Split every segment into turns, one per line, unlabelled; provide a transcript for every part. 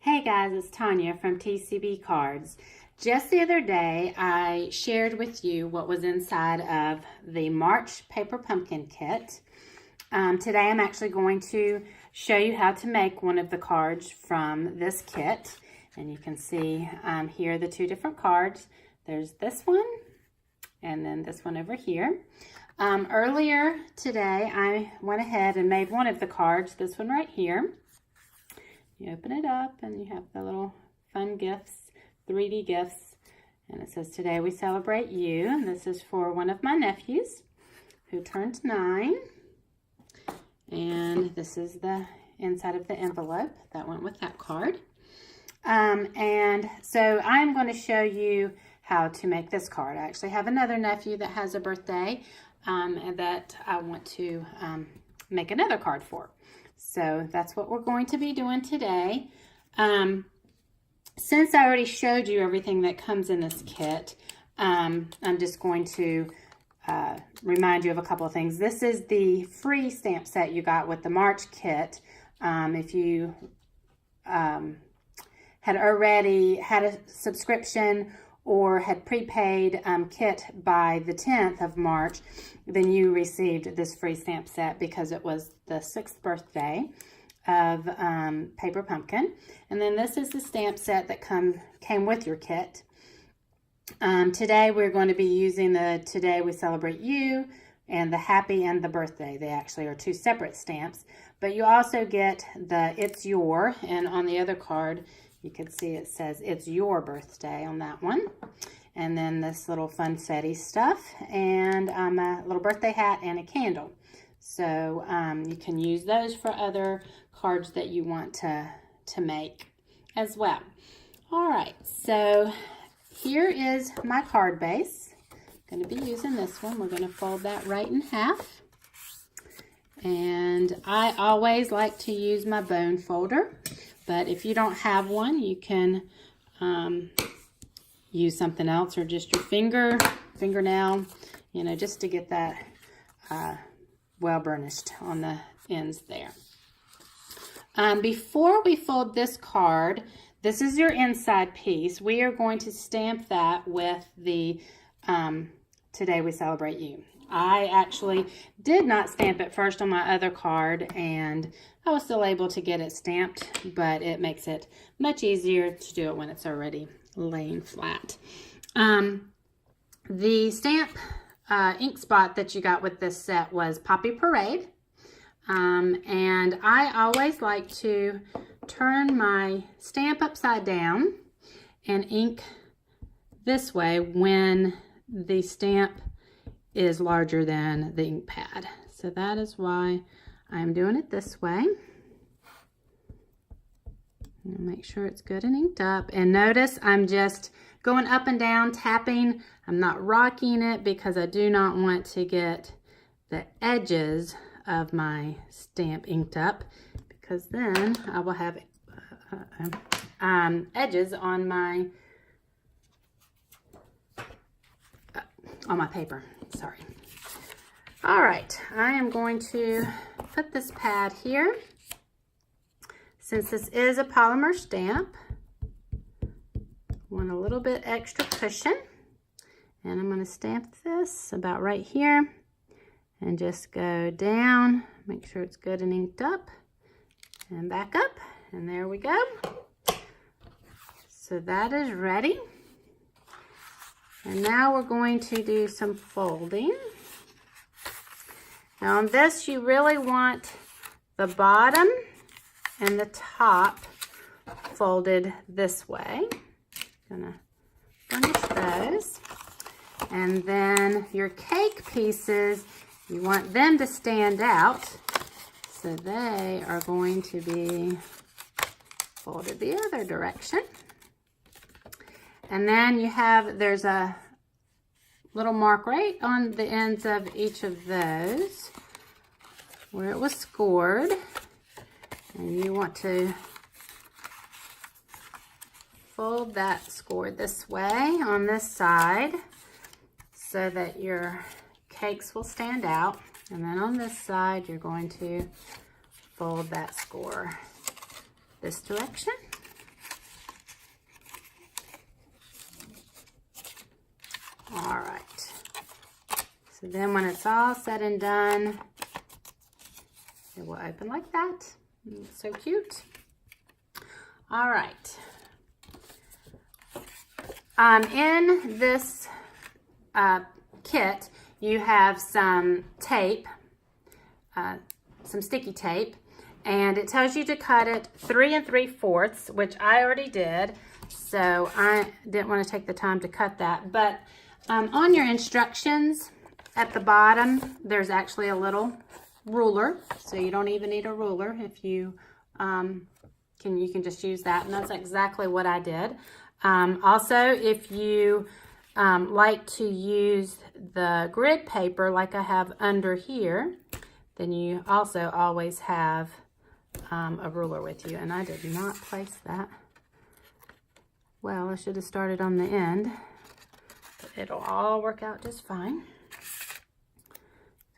Hey guys, it's Tonya from TCB Cards. Just the other day, I shared with you what was inside of the March paper pumpkin kit. Today I'm actually going to show you how to make one of the cards from this kit. And you can see here are the two different cards. There's this one and then this one over here. Earlier today, I went ahead and made one of the cards, this one right here. You open it up and you have the little fun gifts, 3D gifts. And it says, "Today we celebrate you." And this is for one of my nephews who turned 9. And this is the inside of the envelope that went with that card. And so I'm going to show you how to make this card. I actually have another nephew that has a birthday and that I want to make another card for. So that's what we're going to be doing today. Since I already showed you everything that comes in this kit, I'm just going to remind you of a couple of things. This is the free stamp set you got with the March kit. If you had already had a subscription or had prepaid kit by the 10th of March, then you received this free stamp set because it was the 6th birthday of Paper Pumpkin. And then this is the stamp set that came with your kit. Today we're going to be using the "Today We Celebrate You" and the "Happy" and the "Birthday." They actually are two separate stamps, but you also get the "It's Your," and on the other card you can see it says "It's Your Birthday" on that one. And then this little funfetti stuff, and a little birthday hat and a candle. So you can use those for other cards that you want to make as well. All right, so here is my card base. I'm going to be using this one. We're going to fold that right in half. And I always like to use my bone folder, but if you don't have one, you can use something else, or just your fingernail, you know, just to get that well burnished on the ends there. Before we fold this card, this is your inside piece. We are going to stamp that with the "Today We Celebrate You." I actually did not stamp it first on my other card, and I was still able to get it stamped, but it makes it much easier to do it when it's already laying flat. The stamp ink spot that you got with this set was Poppy Parade. And I always like to turn my stamp upside down and ink this way when the stamp is larger than the ink pad. So that is why I'm doing it this way. Make sure it's good and inked up. And notice I'm just going up and down, tapping. I'm not rocking it because I do not want to get the edges of my stamp inked up, because then I will have edges on my paper. Sorry. All right, I am going to put this pad here. Since this is a polymer stamp, I want a little bit extra cushion, and I'm going to stamp this about right here and just go down, make sure it's good and inked up, and back up, and there we go. So that is ready. And now we're going to do some folding. Now on this, you really want the bottom and the top folded this way. Gonna finish those. And then your cake pieces, you want them to stand out, so they are going to be folded the other direction. And then you have, there's a little mark right on the ends of each of those where it was scored. And you want to fold that score this way on this side so that your cakes will stand out. And then on this side, you're going to fold that score this direction. All right. So then when it's all said and done, it will open like that. It's so cute. All right. In this kit, you have some tape, some sticky tape, and it tells you to cut it 3 3/4, which I already did, so I didn't want to take the time to cut that. But on your instructions at the bottom, there's actually a little ruler, so you don't even need a ruler if you you can just use that, and that's exactly what I did. Also, if you like to use the grid paper like I have under here, then you also always have a ruler with you. And I did not place that. Well, I should have started on the end, but it'll all work out just fine.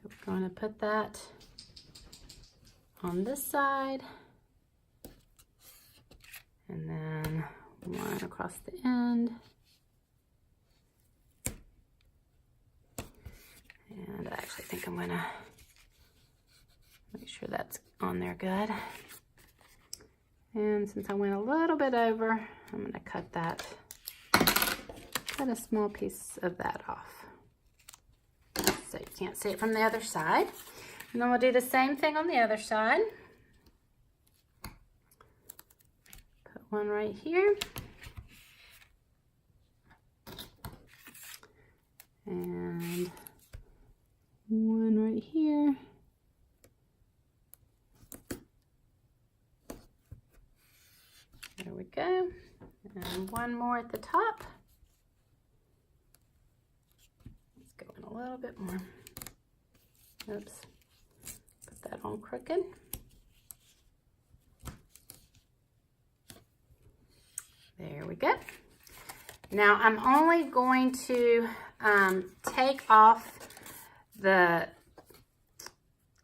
So we're going to put that on this side, and then one across the end. And I actually think I'm gonna make sure that's on there good. And since I went a little bit over, I'm gonna cut a small piece of that off, so you can't see it from the other side. And then we'll do the same thing on the other side. Put one right here. And one right here. There we go. And one more at the top. Let's go in a little bit more. Oops. Put that on crooked. There we go. Now I'm only going to take off the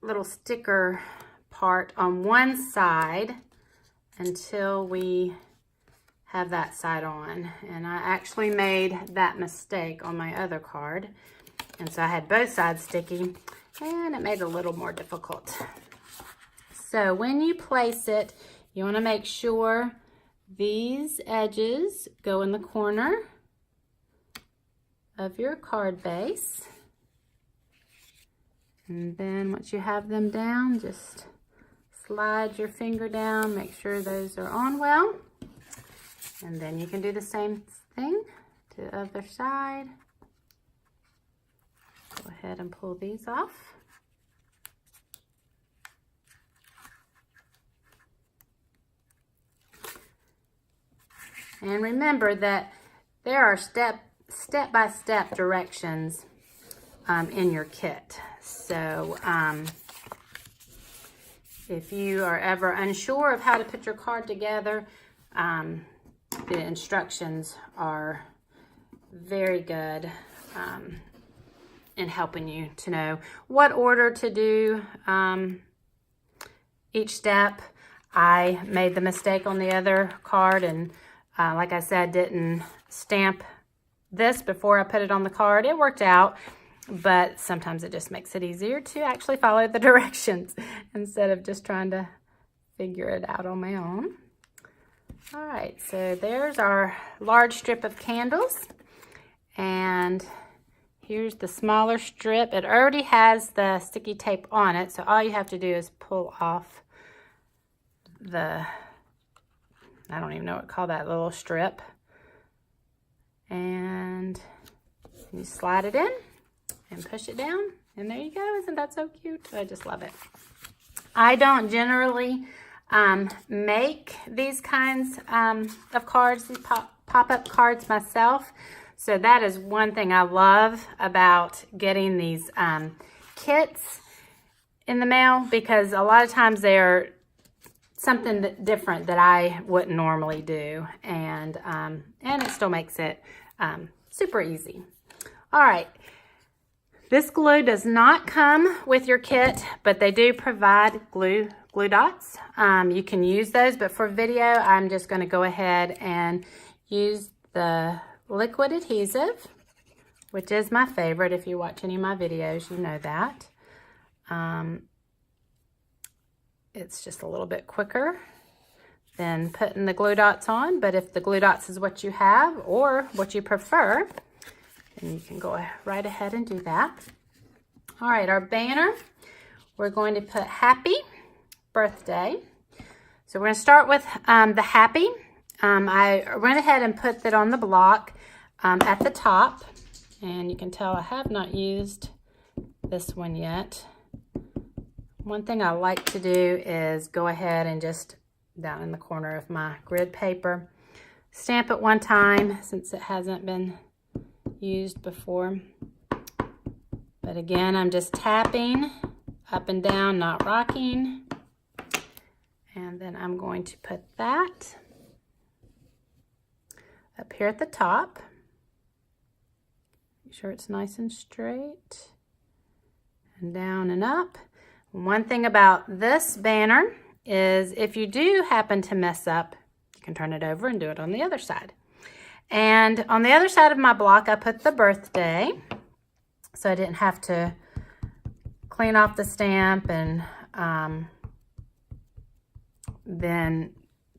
little sticker part on one side until we have that side on. And I actually made that mistake on my other card. And so I had both sides sticky, and it made it a little more difficult. So when you place it, you want to make sure these edges go in the corner of your card base. And then once you have them down, just slide your finger down, make sure those are on well. And then you can do the same thing to the other side. Go ahead and pull these off. And remember that there are step-by-step directions in your kit. So if you are ever unsure of how to put your card together, the instructions are very good in helping you to know what order to do each step. I made the mistake on the other card, and like I said, didn't stamp this before I put it on the card. It worked out, but sometimes it just makes it easier to actually follow the directions instead of just trying to figure it out on my own. All right, so there's our large strip of candles, and here's the smaller strip. It already has the sticky tape on it, so all you have to do is pull off the, I don't even know what to call that little strip, and you slide it in and push it down, and there you go. Isn't that so cute? I just love it. I don't generally make these kinds of cards, these pop-up cards myself, so that is one thing I love about getting these kits in the mail, because a lot of times they're something different that I wouldn't normally do, and it still makes it super easy. All right, this glue does not come with your kit, but they do provide glue dots. You can use those, but for video, I'm just going to go ahead and use the liquid adhesive which is my favorite. If you watch any of my videos, you know that. It's just a little bit quicker than putting the glue dots on, but if the glue dots is what you have or what you prefer, then you can go right ahead and do that. All right, our banner, we're going to put happy birthday. So we're going to start with the happy. I went ahead and put that on the block at the top, and you can tell I have not used this one yet. One thing I like to do is go ahead and just down in the corner of my grid paper, stamp it one time since it hasn't been used before. But again, I'm just tapping up and down, not rocking. And then I'm going to put that up here at the top. Make sure it's nice and straight. And down and up. One thing about this banner is if you do happen to mess up, you can turn it over and do it on the other side. And on the other side of my block, I put the birthday, so I didn't have to clean off the stamp and then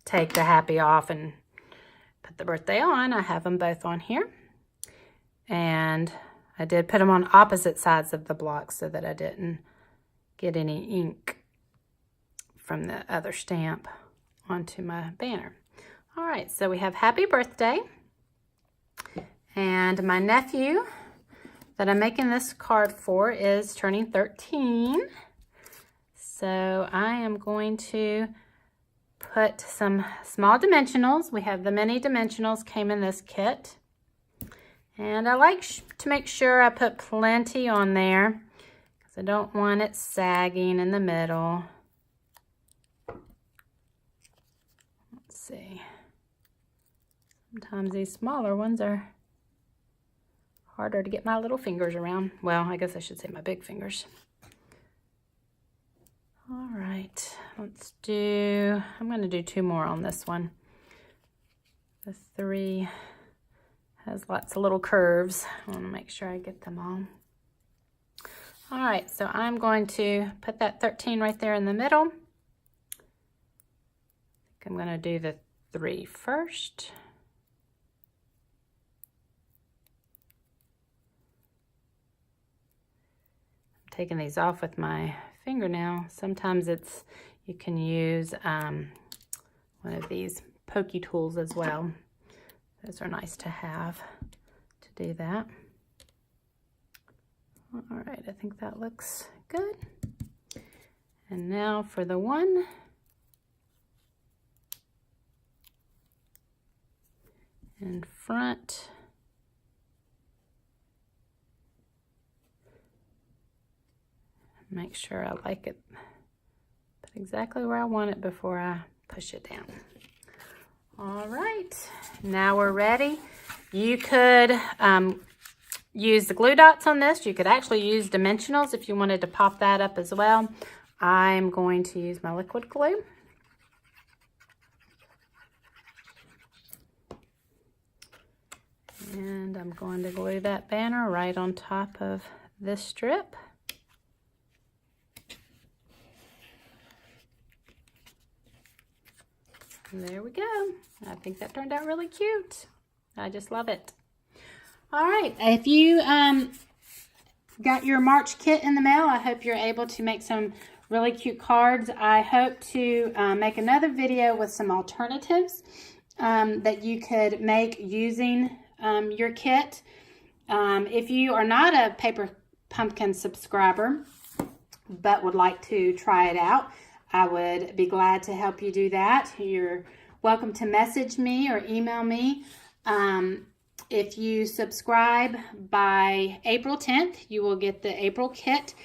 take the happy off and put the birthday on. I have them both on here. And I did put them on opposite sides of the block so that I didn't get any ink from the other stamp onto my banner. All right, so we have happy birthday. And my nephew that I'm making this card for is turning 13. So I am going to put some small dimensionals. We have the mini dimensionals came in this kit. And I like to make sure I put plenty on there because I don't want it sagging in the middle. Let's see. Sometimes these smaller ones are harder to get my little fingers around. Well, I guess I should say my big fingers. All right, I'm going to do 2 more on this one. The 3 has lots of little curves. I want to make sure I get them all. All right, so I'm going to put that 13 right there in the middle. I think I'm going to do the 3 first. I'm taking these off with my fingernail. Sometimes you can use one of these pokey tools as well. Those are nice to have to do that. All right, I think that looks good. And now for the 1. In front. Make sure I like it, put exactly where I want it before I push it down. All right, now we're ready. You could use the glue dots on this. You could actually use dimensionals if you wanted to pop that up as well. I'm going to use my liquid glue. And I'm going to glue that banner right on top of this strip. And there we go. I think that turned out really cute. I just love it. All right, if you got your March kit in the mail, I hope you're able to make some really cute cards. I hope to make another video with some alternatives that you could make using your kit. If you are not a Paper Pumpkin subscriber but would like to try it out, I would be glad to help you do that. You're welcome to message me or email me. If you subscribe by April 10th, you will get the April kit,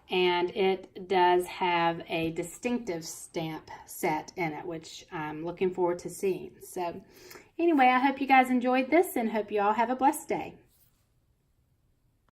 and it does have a distinctive stamp set in it, which I'm looking forward to seeing. So anyway, I hope you guys enjoyed this and hope you all have a blessed day.